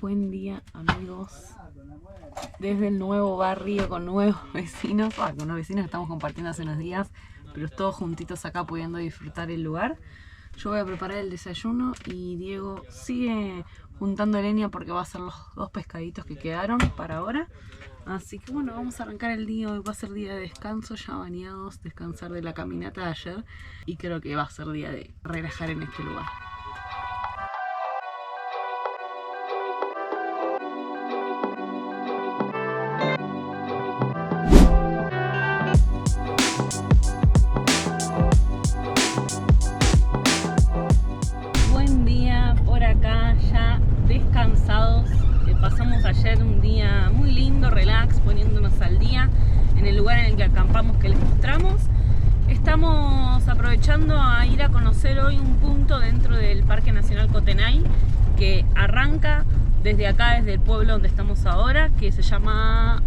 Buen día, amigos, desde el nuevo barrio con nuevos vecinos, con unos vecinos que estamos compartiendo hace unos días, pero todos juntitos acá pudiendo disfrutar el lugar. Yo voy a preparar el desayuno y Diego sigue juntando leña porque va a hacer los 2 pescaditos que quedaron para ahora. Así que bueno, vamos a arrancar el día. Hoy va a ser día de descanso, ya bañados, descansar de la caminata de ayer, y creo que va a ser día de relajar en este lugar. Buen día por acá, ya descansados. Pasamos ayer un día muy lindo, relax, poniéndonos al día en el lugar en el que acampamos que les mostramos. Estamos aprovechando a ir a conocer hoy un punto dentro del Parque Nacional Kootenay que arranca desde acá, desde el pueblo donde estamos ahora, que se llama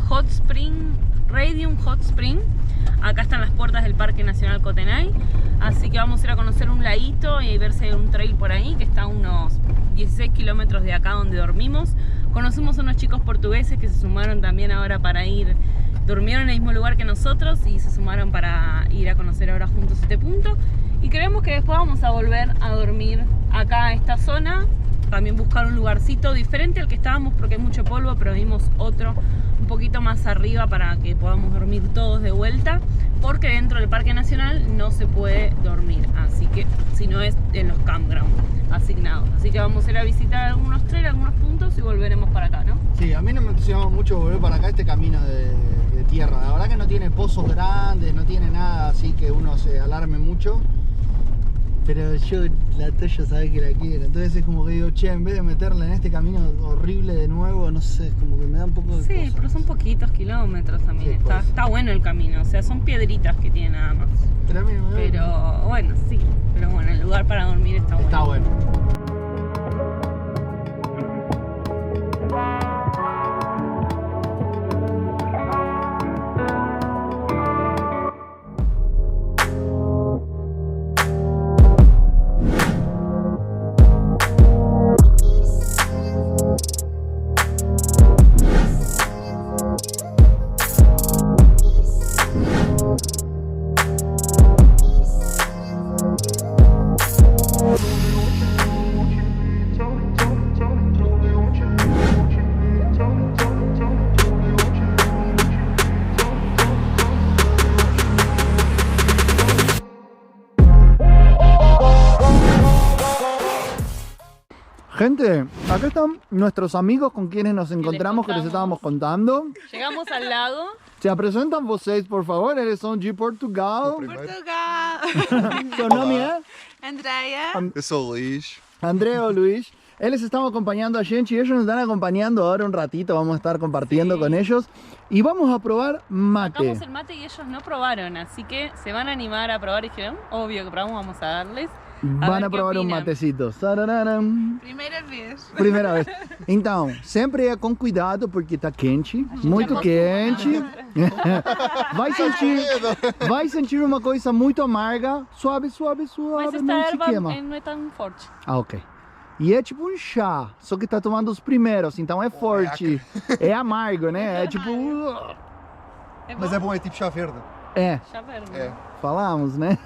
Hot Spring, Radium Hot Spring. Acá están las puertas del Parque Nacional Kootenay, así que vamos a ir a conocer un laguito y ver si hay un trail por ahí que está a unos 16 kilómetros de acá donde dormimos. Conocimos a unos chicos portugueses que se sumaron también ahora para ir, durmieron en el mismo lugar que nosotros y se sumaron para ir a conocer ahora juntos este punto. Y creemos que después vamos a volver a dormir acá a esta zona, también buscar un lugarcito diferente al que estábamos porque hay mucho polvo, pero vimos otro un poquito más arriba para que podamos dormir todos de vuelta, porque dentro del Parque Nacional no se puede dormir, así que si no es en los campgrounds asignados. Así que vamos a ir a visitar algunos trails, algunos puntos y volveremos para acá, ¿no? Sí, a mí no me entusiasma mucho volver para acá este camino de tierra. La verdad que no tiene pozos grandes, no tiene nada así que uno se alarme mucho. Pero yo, la Toya sabe que la quiero, entonces es como que digo, che, en vez de meterla en este camino horrible de nuevo, no sé, es como que me da un poco de Sí, cosa. pero son poquitos kilómetros también, Sí, está bueno el camino, o sea, son piedritas que tiene nada más. Pero a mí no me da. Pero bueno, sí, pero bueno, el lugar para dormir está bueno. Está bueno. Gente, acá están nuestros amigos con quienes nos encontramos, que les estábamos contando. Llegamos al lago. Se apresentam vocês, por favor, eles são de Portugal. Portugal! Seu nome é? Andrea. Eu sou o Luís. André o Luis. Eles estão acompañando a gente y ellos nos están acompañando ahora un ratito, vamos a estar compartiendo con ellos y vamos a probar mate. Sacamos el mate y ellos no probaron, así que se van a animar a probar y dijeron, obvio que probamos, vamos a darles. Van a ver probar qué un opinan. matecito. Sarararam. Primeira vez. Primeira vez. Então, sempre é com cuidado porque tá quente, muito quente. Vai sentir uma coisa muito amarga, suave, suave, Mas suave, esta não se erva queima. não é tão forte. Ah, ok. E é tipo um chá, só que tá tomando os primeiros, então é forte. É amargo, né? É tipo... Mas é bom, é tipo chá verde. É, Chá verde. É. falamos, né?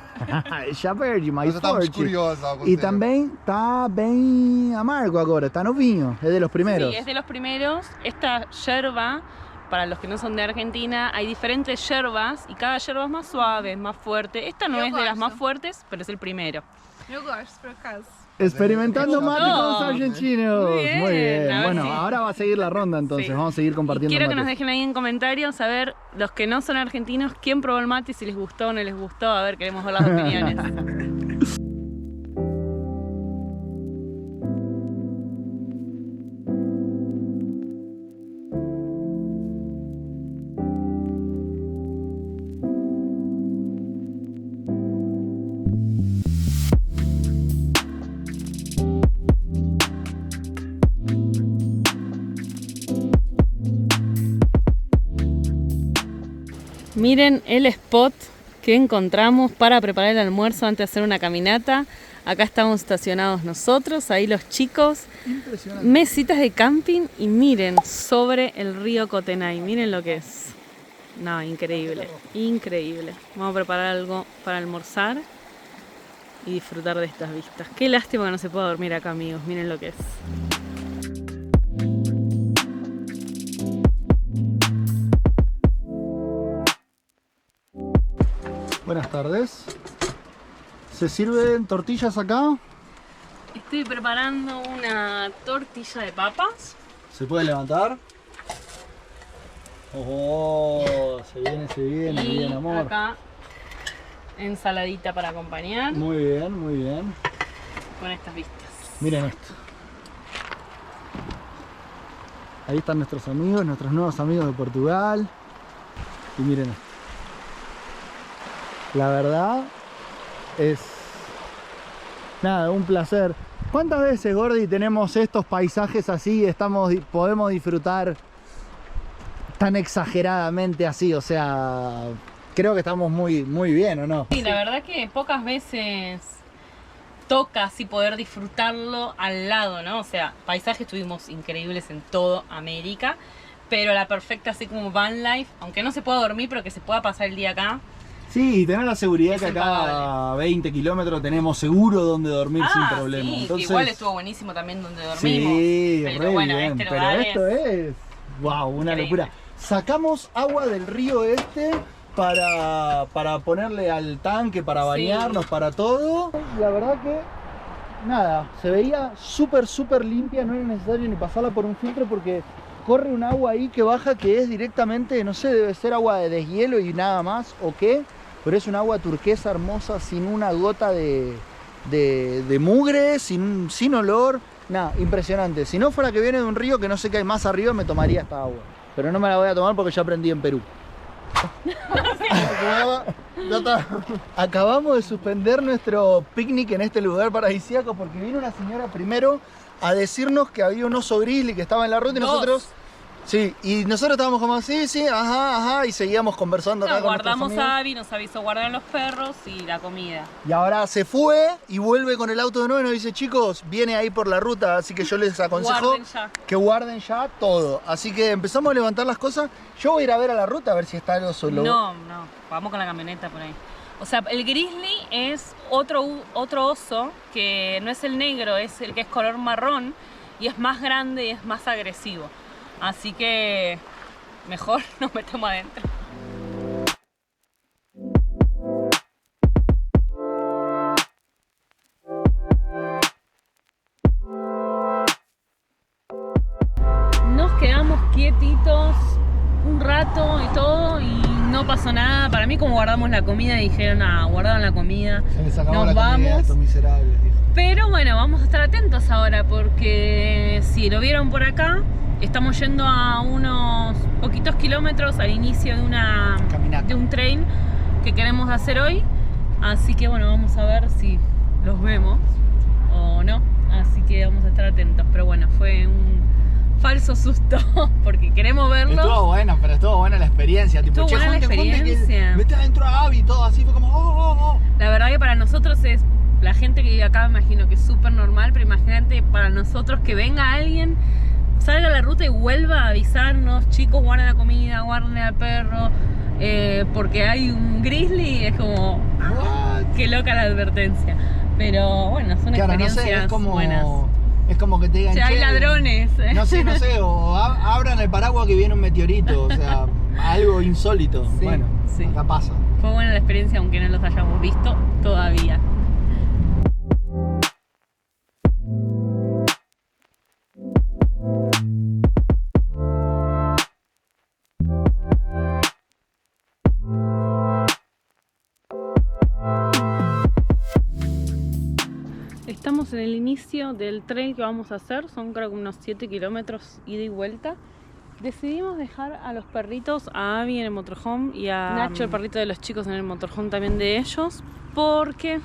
É chá verde, mais Mas eu estava forte. curioso há algum E tempo. também tá bem amargo agora, tá novinho. É de los primeros. Sí, es de los primeros. Esta yerba, para los que no son de Argentina, hay diferentes yerbas y cada yerba es más suave, más fuerte. Esta no Yo es de las gosto. más fuertes, pero es el primero. Eu gosto, por acaso. Experimentando mate con los No. argentinos. Muy bien, Muy bien. a ver Bueno, si- ahora va a seguir la ronda entonces. Sí. Vamos a seguir Y compartiendo quiero que mates. nos dejen ahí en comentarios a ver, los que no son argentinos, quién probó el mate y si les gustó o no les gustó. A ver, queremos ver las opiniones. Miren el spot que encontramos para preparar el almuerzo antes de hacer una caminata. Acá estamos estacionados nosotros, ahí los chicos. Impresionante. Mesitas de camping y miren, sobre el río Cotenay, miren lo que es. No, increíble, increíble. Vamos a preparar algo para almorzar y disfrutar de estas vistas. Qué lástima que no se pueda dormir acá, amigos, miren lo que es. Buenas tardes. ¿Se sirven tortillas acá? Estoy preparando una tortilla de papas. ¿Se puede levantar? Oh, se viene, Y bien, amor. acá ensaladita para acompañar Muy bien, muy bien. con estas vistas. Miren esto. Ahí están nuestros amigos, nuestros nuevos amigos de Portugal. Y miren esto. La verdad es... nada, un placer. ¿Cuántas veces, Gordi, tenemos estos paisajes así y podemos disfrutar tan exageradamente así? O sea, creo que estamos muy bien, ¿o no? Sí, la verdad que pocas veces toca así poder disfrutarlo al lado, ¿no? O sea, paisajes tuvimos increíbles en toda América, pero la perfecta así como van life, aunque no se pueda dormir, pero que se pueda pasar el día acá. Sí, y tener la seguridad Es que acá impagable. a 20 kilómetros tenemos seguro donde dormir sin problema. Sí, que Entonces, igual estuvo buenísimo también donde dormimos. sí, pero re bueno, bien. este Pero lugar esto es... wow, una increíble. locura. Sacamos agua del río este para ponerle al tanque, para Sí. bañarnos, para todo. La verdad que nada, se veía súper limpia, no era necesario ni pasarla por un filtro porque corre un agua ahí que baja que es directamente, no sé, debe ser agua de deshielo y nada más o qué, pero es un agua turquesa hermosa sin una gota de mugre, sin olor. Nada, impresionante. Si no fuera que viene de un río que no sé qué hay más arriba, me tomaría esta agua. Pero no me la voy a tomar porque ya aprendí en Perú. Ya está. Acabamos de suspender nuestro picnic en este lugar paradisíaco porque vino una señora primero a decirnos que había un oso grizzly que estaba en la ruta y Dos. nosotros... Sí, y nosotros estábamos como sí, ajá, y seguíamos conversando acá No, con nuestros guardamos amigos. a Abby, nos avisó guardar los perros y la comida. Y ahora se fue y vuelve con el auto de nuevo y nos dice, chicos, viene ahí por la ruta, así que yo les aconsejo Guarden ya. que guarden ya todo. Así que empezamos a levantar las cosas. Yo voy a ir a ver a la ruta a ver si está el oso. No, vamos con la camioneta por ahí. O sea, el grizzly es otro oso que no es el negro, es el que es color marrón y es más grande y es más agresivo. Así que mejor nos metemos adentro. Nos quedamos quietitos un rato y todo y no pasó nada. Para mí como guardamos la comida dijeron, guardaron la comida, Se les acabó nos la comida a vamos. estos miserables, dijo. Pero bueno, vamos a estar atentos ahora porque si lo vieron por acá, estamos yendo a unos poquitos kilómetros al inicio Caminata. de un trail que queremos hacer hoy. Así que bueno, vamos a ver si los vemos o no. Así que vamos a estar atentos. Pero bueno, fue un falso susto porque queremos verlos. Estuvo buena la experiencia. Tipo, Estuvo buena la experiencia. Vete adentro a Abby y todo así, fue como La verdad que para nosotros es, la gente que vive acá me imagino que es súper normal, pero imagínate para nosotros que venga alguien, salga a la ruta y vuelva a avisarnos, chicos, guarden la comida, guarden al perro, porque hay un grizzly, es como, qué loca la advertencia. Pero bueno, son Claro, no experiencias sé, es como, buenas. es como que te digan, O sea, hay "Che, ladrones. No sé, o abran el paraguas que viene un meteorito, o sea, algo insólito. Sí, bueno, sí. acá pasa. Fue buena la experiencia aunque no los hayamos visto todavía. Estamos en el inicio del trail que vamos a hacer, son creo que unos 7 kilómetros ida y vuelta. Decidimos dejar a los perritos, a Abby en el motorhome y a Nacho, el perrito de los chicos, en el motorhome también de ellos, porque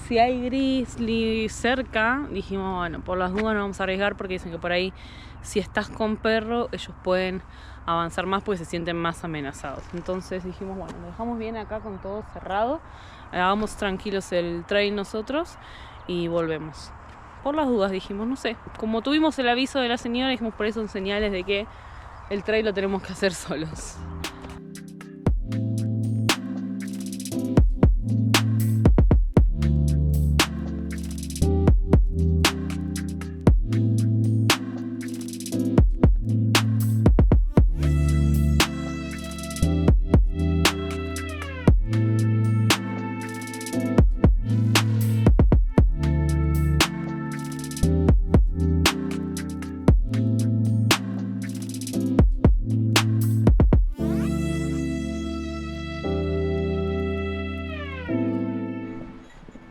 si hay grizzly cerca, dijimos, bueno, por las dudas no vamos a arriesgar porque dicen que por ahí si estás con perro ellos pueden avanzar más porque se sienten más amenazados. Entonces dijimos, bueno, lo dejamos bien acá con todo cerrado, hagamos tranquilos el trail nosotros y volvemos. Por las dudas dijimos, no sé. Como tuvimos el aviso de la señora, dijimos por eso son señales de que el trail lo tenemos que hacer solos.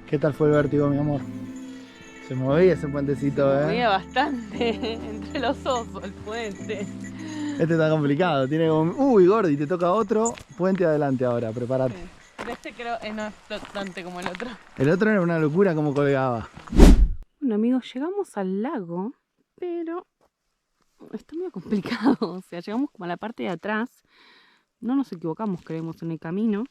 ¿Qué tal fue el vértigo, mi amor? Se movía ese puentecito, Se movía bastante entre los osos el puente. Este está complicado, tiene como... Uy, Gordi, te toca otro puente adelante ahora, prepárate. Sí. Pero este creo que no es flotante como el otro. El otro era una locura como colgaba. Bueno amigos, llegamos al lago, pero está muy complicado. O sea, llegamos como a la parte de atrás. No nos equivocamos, creemos, en el camino.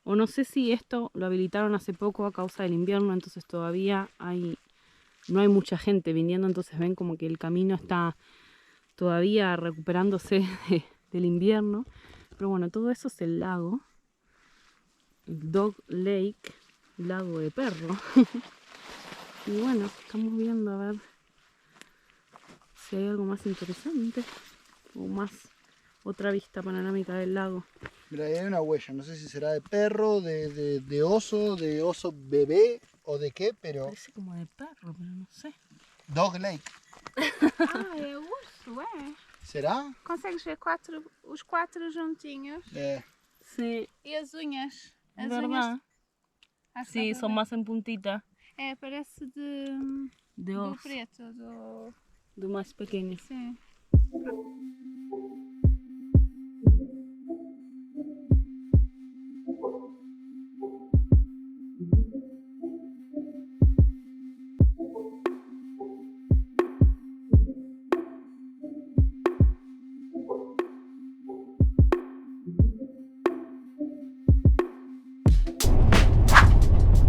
O no sé si esto lo habilitaron hace poco a causa del invierno, entonces todavía no hay mucha gente viniendo, entonces ven como que el camino está todavía recuperándose del invierno. Pero bueno, todo eso es el lago, el Dog Lake, lago de perro. Y bueno, estamos viendo a ver si hay algo más interesante o más otra vista panorámica del lago. Mira, ahí hay una huella, no sé si será de perro, de oso bebé o de qué, pero... Parece como de perro, pero no sé. Dog Lake. Ah, é urso, é? ¿Será? Consegues ver os quatro juntinhos? Sí, E as unhas? As ¿verdad? unhas. Ah, Sí, dá para son ver. más en puntita. É, parece De do oso, preto, do... de más pequeños. Sim.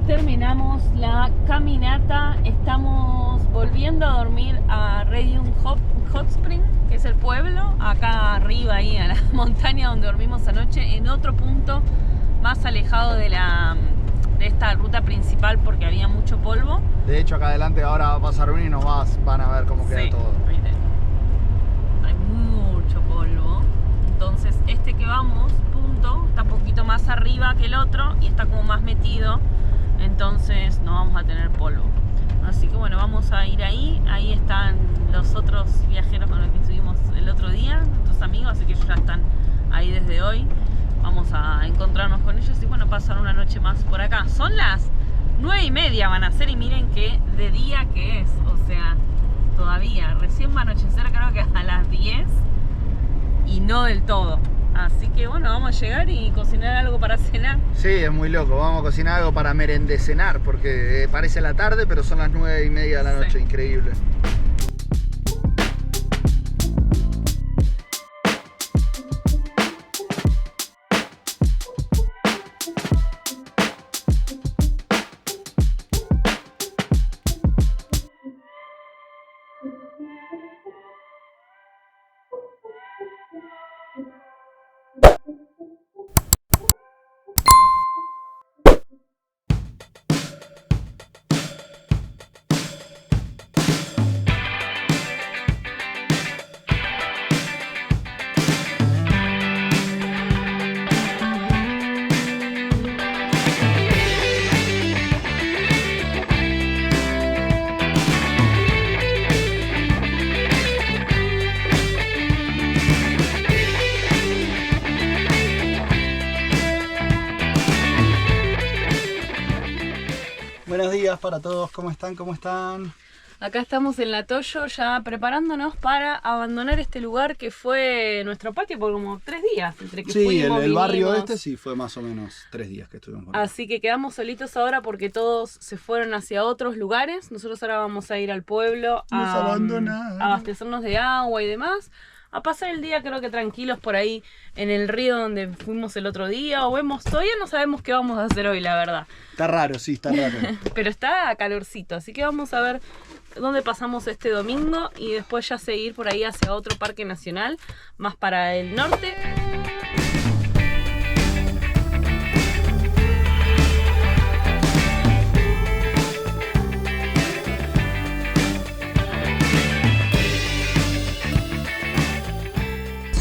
Terminamos la caminata, estamos volviendo a dormir a Radium Hot Spring, que es el pueblo, acá arriba, ahí a la montaña donde dormimos anoche, en otro punto más alejado de esta ruta principal porque había mucho polvo. De hecho, acá adelante ahora va a pasar uno y nos van a ver cómo queda Sí, todo. miren. Hay mucho polvo. Entonces este que vamos, punto, está un poquito más arriba que el otro y está como más metido. Entonces no vamos a tener polvo. Así que bueno, vamos a ir ahí. Ahí están los otros viajeros con los que estuvimos el otro día, nuestros amigos, así que ellos ya están ahí desde hoy. Vamos a encontrarnos con ellos y bueno, pasar una noche más por acá. Son las 9:30 van a ser y miren qué de día que es. O sea, todavía, recién va a anochecer creo que a las 10 y no del todo. Así que bueno, vamos a llegar y cocinar algo para cenar. Sí, es muy loco. Vamos a cocinar algo para merendecenar porque parece la tarde, pero son las 9:30 de la noche. Sí. Increíble. Buenos días para todos, ¿cómo están? ¿Cómo están? Acá estamos en La Toyo ya preparándonos para abandonar este lugar que fue nuestro patio por como 3 días. Entre que Sí, fuimos, el barrio vinimos. este sí fue más o menos 3 días que estuvimos por acá. Así que quedamos solitos ahora porque todos se fueron hacia otros lugares. Nosotros ahora vamos a ir al pueblo Nos abandonaron. a abastecernos de agua y demás. pasar el día, creo que tranquilos por ahí en el río donde fuimos el otro día. O vemos, todavía no sabemos qué vamos a hacer hoy, la verdad. Está raro, sí, está raro. Pero está calorcito, así que vamos a ver dónde pasamos este domingo y después ya seguir por ahí hacia otro parque nacional, más para el norte.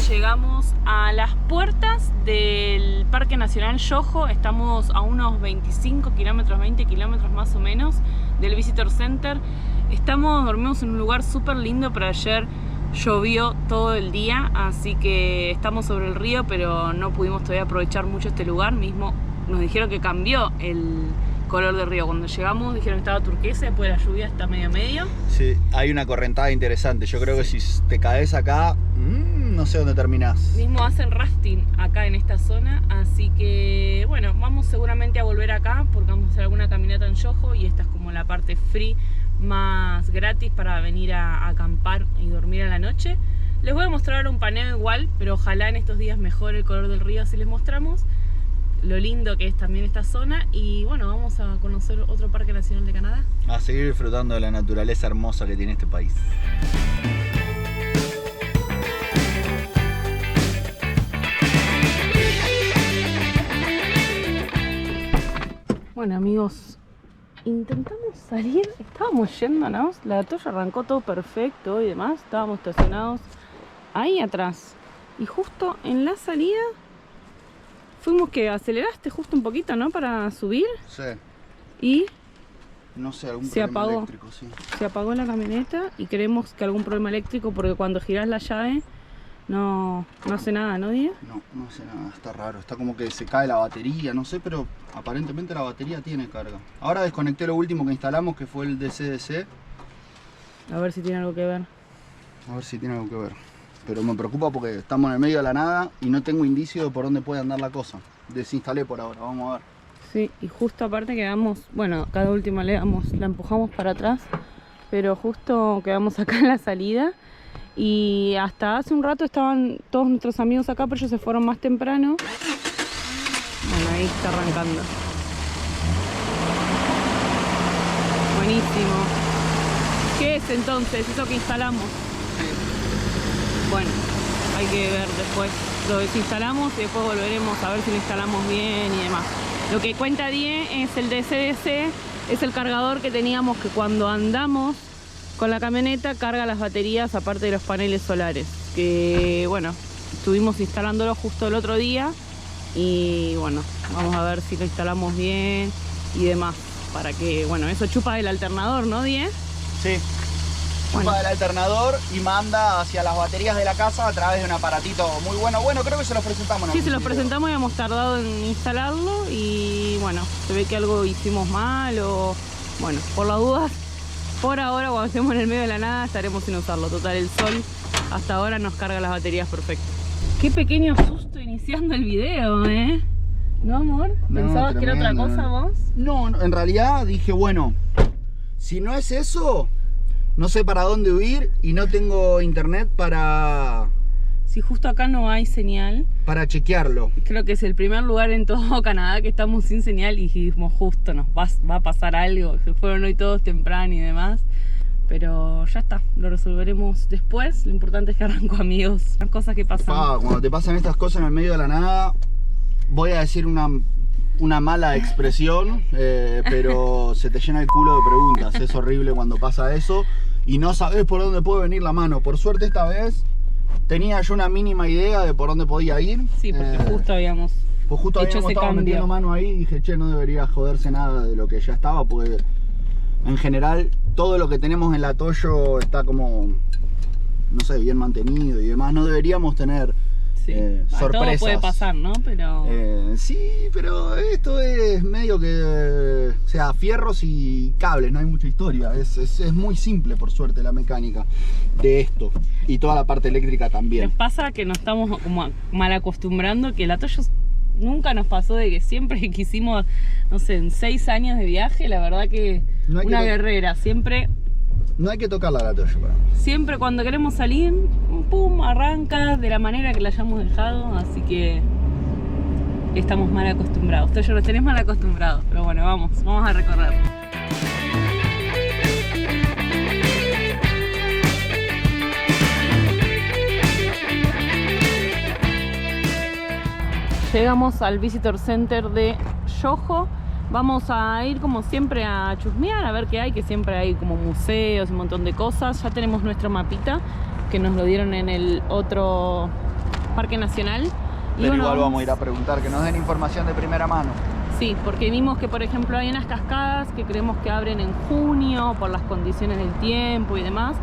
Llegamos a las puertas del Parque Nacional Yoho. Estamos a unos 25 kilómetros, 20 kilómetros más o menos del Visitor Center. Dormimos en un lugar súper lindo, pero ayer llovió todo el día, así que estamos sobre el río, pero no pudimos todavía aprovechar mucho este lugar. Mismo nos dijeron que cambió el color del río. Cuando llegamos dijeron que estaba turquesa, después de la lluvia está medio. Sí, hay una correntada interesante. Yo creo que si te caes acá, no sé dónde terminás. Mismo hacen rafting acá en esta zona, así que bueno, vamos seguramente a volver acá porque vamos a hacer alguna caminata en Yoho y esta es como la parte free más gratis para venir a acampar y dormir a la noche. Les voy a mostrar un paneo igual, pero ojalá en estos días mejore el color del río, así les mostramos lo lindo que es también esta zona. Y bueno, vamos a conocer otro parque nacional de Canadá. A seguir disfrutando de la naturaleza hermosa que tiene este país. Bueno amigos, intentamos salir, estábamos yéndonos, la Toyo arrancó todo perfecto y demás, estábamos estacionados ahí atrás y justo en la salida fuimos que aceleraste justo un poquito, ¿no? Para subir. Sí. Y no sé, algún se problema apagó. eléctrico, sí. Se apagó la camioneta y creemos que algún problema eléctrico porque cuando girás la llave no hace nada, ¿no, Diego? No sé nada, está raro, está como que se cae la batería, no sé, pero aparentemente la batería tiene carga. Ahora desconecté lo último que instalamos, que fue el DC-DC. A ver si tiene algo que ver. A ver si tiene algo que ver. Pero me preocupa porque estamos en el medio de la nada y no tengo indicio de por dónde puede andar la cosa. Desinstalé por ahora, vamos a ver. Sí, y justo aparte quedamos, bueno, cada última la empujamos para atrás, pero justo quedamos acá en la salida. Y hasta hace un rato estaban todos nuestros amigos acá, pero ellos se fueron más temprano. Bueno, ahí está arrancando. Buenísimo. ¿Qué es entonces eso que instalamos? Bueno, hay que ver después. Lo desinstalamos y después volveremos a ver si lo instalamos bien y demás. Lo que cuenta Die es el DC-DC, es el cargador que teníamos que cuando andamos con la camioneta carga las baterías aparte de los paneles solares, que bueno, estuvimos instalándolo justo el otro día y bueno, vamos a ver si lo instalamos bien y demás, para que, bueno, eso chupa del alternador, ¿no, Die? Sí, chupa del alternador y manda hacia las baterías de la casa a través de un aparatito muy bueno. Bueno, creo que se los presentamos. Sí, se los presentamos y hemos tardado en instalarlo y bueno, se ve que algo hicimos mal o bueno, por las dudas. Por ahora, cuando estemos en el medio de la nada, estaremos sin usarlo. Total, el sol hasta ahora nos carga las baterías perfecto. Qué pequeño susto iniciando el video, ¿eh? ¿No, amor? ¿Pensabas que era otra cosa vos? No, en realidad dije, bueno, si no es eso, no sé para dónde huir y no tengo internet para... Si justo acá no hay señal. Para chequearlo. Creo que es el primer lugar en todo Canadá que estamos sin señal y dijimos justo nos va a pasar algo. Se fueron hoy todos temprano y demás. Pero ya está, lo resolveremos después. Lo importante es que arranco, amigos. Las cosas que pasan. Cuando te pasan estas cosas en el medio de la nada, voy a decir una mala expresión, pero se te llena el culo de preguntas. Es horrible cuando pasa eso y no sabes por dónde puede venir la mano. Por suerte esta vez tenía yo una mínima idea de por dónde podía ir. Sí, porque justo habíamos hecho ese estado cambio. Metiendo mano ahí y dije, che, no debería joderse nada de lo que ya estaba, porque en general todo lo que tenemos en la Toyo está como, no sé, bien mantenido y demás. No deberíamos tener sorpresas. Todo puede pasar, ¿no? Pero... sí, pero esto es medio que, o sea, fierros y cables, no hay mucha historia. Es muy simple, por suerte, la mecánica de esto. Y toda la parte eléctrica también. Nos pasa que nos estamos como mal acostumbrando, que la Toyo nunca nos pasó de que siempre que hicimos, no sé, en 6 años de viaje, la verdad que No hay una que guerrera, siempre... No hay que tocarla la Toyo para mí. Siempre cuando queremos salir, pum pum, arranca de la manera que la hayamos dejado, así que estamos mal acostumbrados. Todos los tenés mal acostumbrados, pero bueno, vamos a recorrer. Llegamos al Visitor Center de Yoho. Vamos a ir como siempre a chusmear, a ver qué hay, que siempre hay como museos y un montón de cosas. Ya tenemos nuestro mapita que nos lo dieron en el otro parque nacional. Pero bueno, igual vamos a ir a preguntar, que nos den información de primera mano. Sí, porque vimos que por ejemplo hay unas cascadas que creemos que abren en junio por las condiciones del tiempo y demás.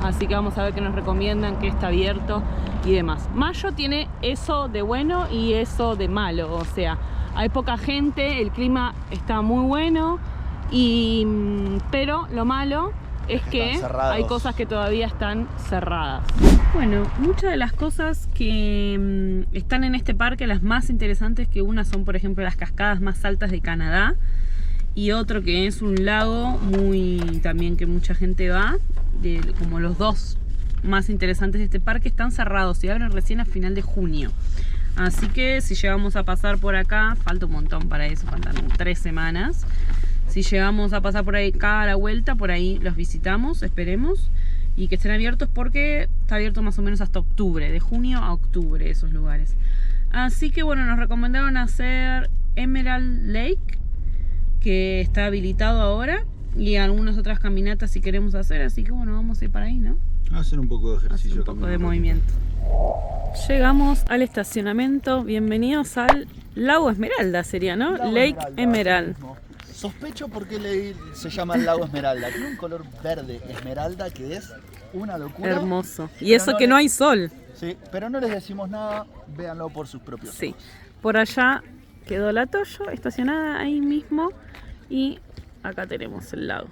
Así que vamos a ver qué nos recomiendan, qué está abierto y demás. Mayo tiene eso de bueno y eso de malo, o sea, hay poca gente, el clima está muy bueno, pero lo malo es que hay cosas que todavía están cerradas. Bueno, muchas de las cosas que están en este parque, las más interesantes, que una son por ejemplo las cascadas más altas de Canadá, y otro que es un lago muy también que mucha gente va, como los dos más interesantes de este parque están cerrados y abren recién a final de junio. Así que si llegamos a pasar por acá, falta un montón para eso, faltan 3 semanas. Si llegamos a pasar por ahí cada la vuelta, por ahí los visitamos, esperemos. Y que estén abiertos porque está abierto más o menos hasta octubre, de junio a octubre esos lugares. Así que bueno, nos recomendaron hacer Emerald Lake, que está habilitado ahora, y algunas otras caminatas si queremos hacer, así que bueno, vamos a ir para ahí, ¿no? Hacer un poco de ejercicio, un poco de movimiento. Llegamos al estacionamiento, bienvenidos al Lago Esmeralda sería, ¿no? Lake Emerald. Sospecho por qué se llama el Lago Esmeralda. Tiene un color verde esmeralda que es una locura. Hermoso. Y eso que no hay sol. Sí, pero no les decimos nada, véanlo por sus propios ojos. Sí, por allá quedó la Toyo estacionada ahí mismo y acá tenemos el lago.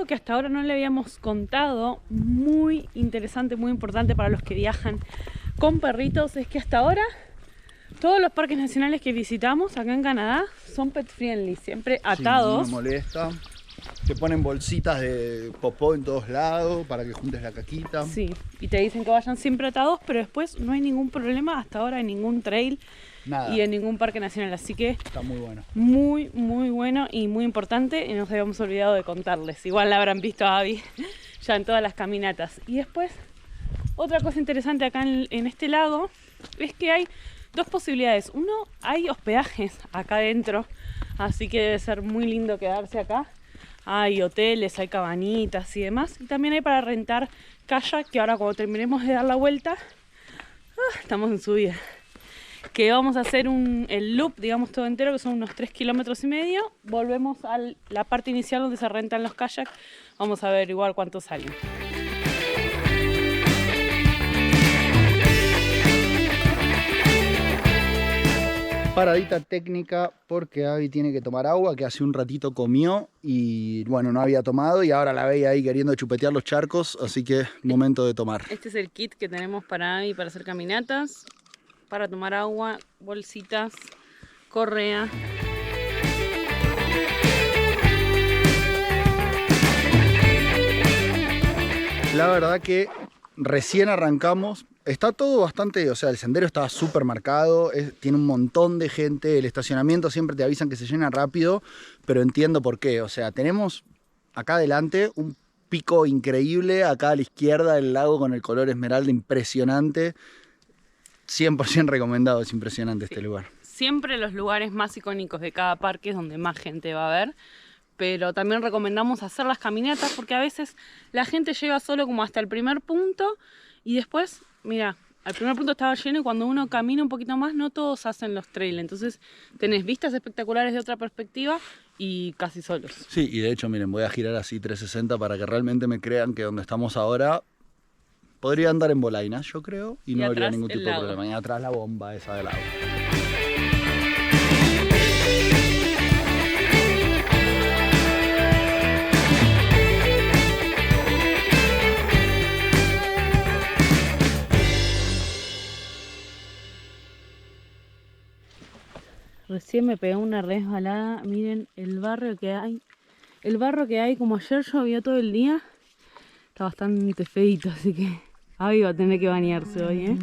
Que hasta ahora no le habíamos contado, muy interesante, muy importante para los que viajan con perritos, es que hasta ahora todos los parques nacionales que visitamos acá en Canadá son pet friendly, siempre atados. Sí, no molesta. Te ponen bolsitas de popó en todos lados para que juntes la caquita. Sí, y te dicen que vayan siempre atados, pero después no hay ningún problema hasta ahora en ningún trail. Nada. Y en ningún parque nacional, así que está muy bueno. Muy, muy bueno y muy importante, y nos habíamos olvidado de contarles. Igual la habrán visto a Abby ya en todas las caminatas. Y después, otra cosa interesante acá en este lago es que hay dos posibilidades. Uno, hay hospedajes acá adentro, así que debe ser muy lindo quedarse acá. Hay hoteles, hay cabanitas y demás. Y también hay para rentar kayak, que ahora cuando terminemos de dar la vuelta, estamos en subida. Que vamos a hacer el loop, digamos todo entero, que son unos 3,5 kilómetros. Volvemos a la parte inicial donde se rentan los kayaks. Vamos a ver igual cuánto salen. Paradita técnica porque Abby tiene que tomar agua, que hace un ratito comió y bueno, no había tomado y ahora la veía ahí queriendo chupetear los charcos, así que momento de tomar. Este es el kit que tenemos para Abby para hacer caminatas. Para tomar agua, bolsitas, correa. La verdad que recién arrancamos, está todo bastante, o sea, el sendero está súper marcado, tiene un montón de gente, el estacionamiento siempre te avisan que se llena rápido, pero entiendo por qué, o sea, tenemos acá adelante un pico increíble, acá a la izquierda el lago con el color esmeralda impresionante. 100% recomendado, es impresionante este lugar. Siempre los lugares más icónicos de cada parque es donde más gente va a ver, pero también recomendamos hacer las caminatas porque a veces la gente llega solo como hasta el primer punto y después, mira, al primer punto estaba lleno y cuando uno camina un poquito más no todos hacen los trails, entonces tenés vistas espectaculares de otra perspectiva y casi solos. Sí, y de hecho miren, voy a girar así 360 para que realmente me crean que donde estamos ahora podría andar en bolainas, yo creo, y no habría ningún tipo de problema. Y atrás la bomba esa del agua. Recién me pegó una resbalada. Miren el barro que hay. El barro que hay, como ayer llovió todo el día, está bastante feito, así que Abby va a tener que bañarse hoy, ¿eh?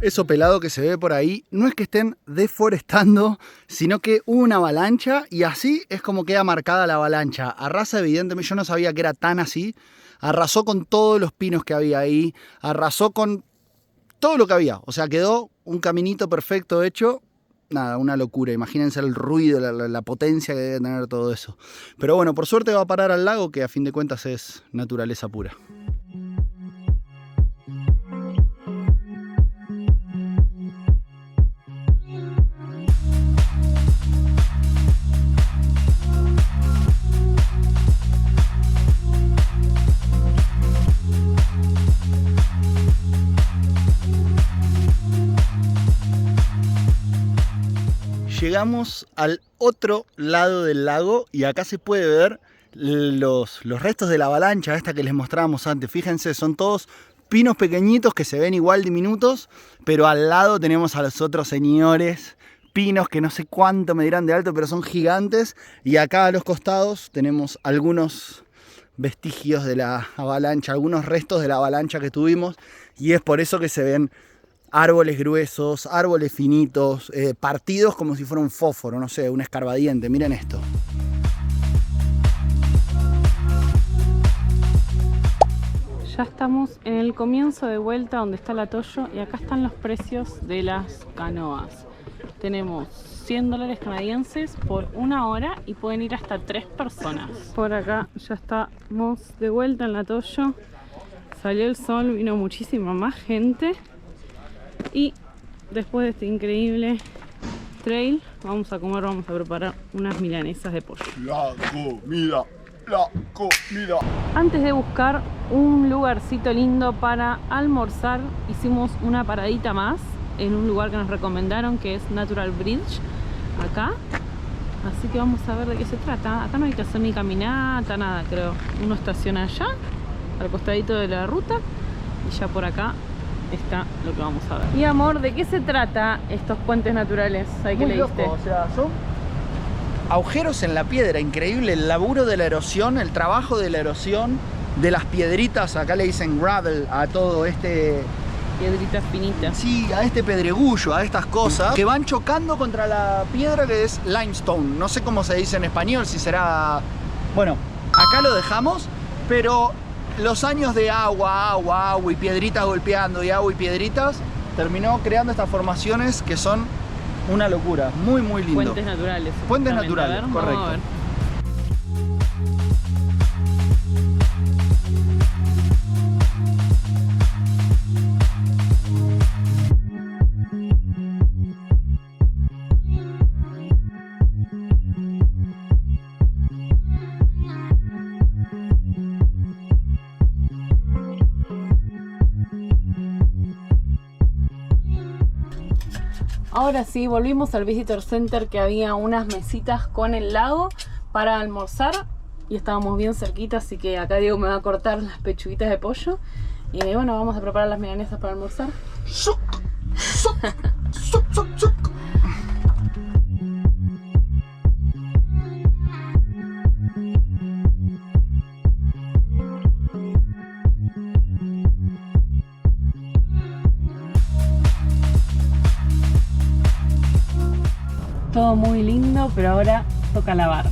Eso pelado que se ve por ahí, no es que estén deforestando, sino que hubo una avalancha y así es como queda marcada la avalancha. Arrasa, evidentemente, yo no sabía que era tan así. Arrasó con todos los pinos que había ahí, arrasó con todo lo que había. O sea, quedó un caminito perfecto hecho. Nada, una locura. Imagínense el ruido, la potencia que debe tener todo eso. Pero bueno, por suerte va a parar al lago, que a fin de cuentas es naturaleza pura. Llegamos al otro lado del lago y acá se puede ver los restos de la avalancha esta que les mostrábamos antes. Fíjense, son todos pinos pequeñitos que se ven igual diminutos, pero al lado tenemos a los otros señores pinos que no sé cuánto medirán de alto, pero son gigantes. Y acá a los costados tenemos algunos vestigios de la avalancha, algunos restos de la avalancha que tuvimos, y es por eso que se ven árboles gruesos, árboles finitos, partidos como si fuera un fósforo, no sé, un escarbadiente. Miren esto. Ya estamos en el comienzo de vuelta donde está el atollo y acá están los precios de las canoas. Tenemos $100 canadienses por 1 hora y pueden ir hasta 3 personas. Por acá ya estamos de vuelta en el atollo. Salió el sol, vino muchísima más gente. Y después de este increíble trail, vamos a comer, vamos a preparar unas milanesas de pollo. La comida, la comida. Antes de buscar un lugarcito lindo para almorzar, hicimos una paradita más en un lugar que nos recomendaron, que es Natural Bridge, acá. Así que vamos a ver de qué se trata. Acá no hay que hacer ni caminata, nada, creo. Uno estaciona allá, al costadito de la ruta, y ya por acá está lo que vamos a ver. Y amor, ¿de qué se trata estos puentes naturales? ¿Ahí que leíste? Loco, o sea, son agujeros en la piedra, increíble el laburo de la erosión, el trabajo de la erosión, de las piedritas, acá le dicen gravel a todo este... Piedritas finitas. Sí, a este pedregullo, a estas cosas que van chocando contra la piedra que es limestone. No sé cómo se dice en español, si será... Bueno, acá lo dejamos, pero los años de agua y piedritas golpeando y agua y piedritas terminó creando estas formaciones que son una locura, muy muy lindo. Puentes naturales. Puentes naturales, correcto. Vamos a ver. Ahora sí, volvimos al Visitor Center, que había unas mesitas con el lago para almorzar y estábamos bien cerquita, así que acá Diego me va a cortar las pechuguitas de pollo y bueno, vamos a preparar las milanesas para almorzar. Todo muy lindo, pero ahora toca lavar.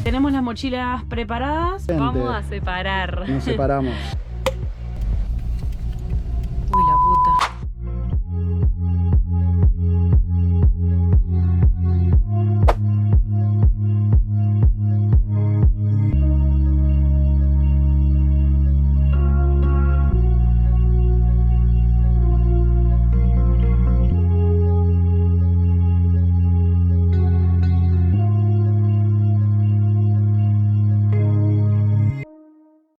Tenemos las mochilas preparadas, vamos a separar. Nos separamos.